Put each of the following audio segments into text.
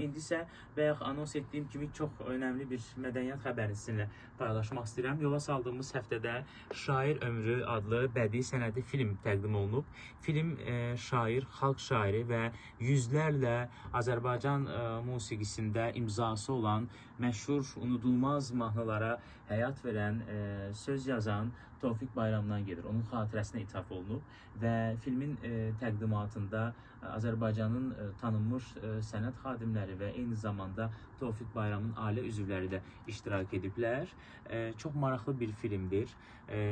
indi isə bayaq anons etdiyim kimi çox önəmli bir mədəniyyət xəbərini sizinlə paylaşmaq istəyirəm. Yola saldığımız həftədə Şair Ömrü adlı bədii sənədi film təqdim olunub. Film şair, xalq şairi və yüzlərlə Azərbaycan musiqisində imzası olan məşhur, unudulmaz mahnılara həyat verən, söz yazan Tofiq Bayramdan gedir. Onun xatirəsinə ithaf olunub və filmin təqdimatında Azərbaycanın tanınmış sənət xadimləri və eyni zamanda Tofiq Bayramın ailə üzvləri də iştirak ediblər. Çox maraqlı bir filmdir.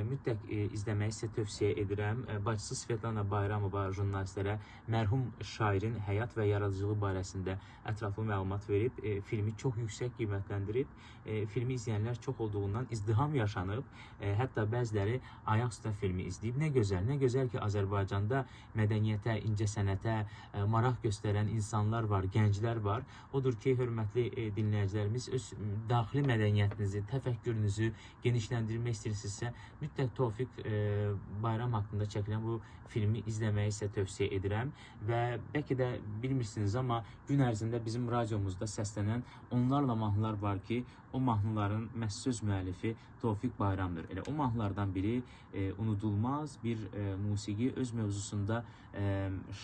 Mütləq izləməyi sizə tövsiyə edirəm. Bacısı Svetlana Bayramova jurnalistlərə mərhum şairin həyat və yaradıcılığı barəsində ətraflı məlumat verib. Filmi çox yüksək qiymətləndirib. Filmi izləyənlər çox olduğundan izdiham yaşanıb. Hətta bəziləri ayaq üstə filmi izləyib. Nə gözəl ki, Azərbaycanda mədəniyyətə, incəsənətə maraq göstərən insanlar var, gənclər var. Odur ki, hörmətli dinləyicilərimiz, öz daxili mədəniyyətinizi, təfəkkürünüzü genişləndirmək istəyirsinizsə, mütləq Tofiq Bayram haqqında çəkilən bu filmi izləməyi sizə tövsiyə edirəm. Və bəlkə də bilmirsiniz, amma gün ərzində bizim radiomuzda səslənən onlarla mahnılar var ki, o mahnıların məhz söz müəllifi Tofiq Bayramdır. Elə o mahnılardan biri unudulmaz bir musiqi öz mövzusunda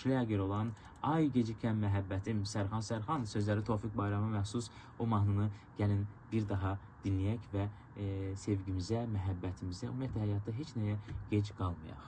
şləger olan Ay gecikən məhəbbətim Sərxan Sərxan sözləri Tofiq Bayrama məxsus o mahnını gəlin bir daha dinləyək və sevgimizə, məhəbbətimizə, ümumiyyətlə həyatda heç nəyə gec qalmayaq.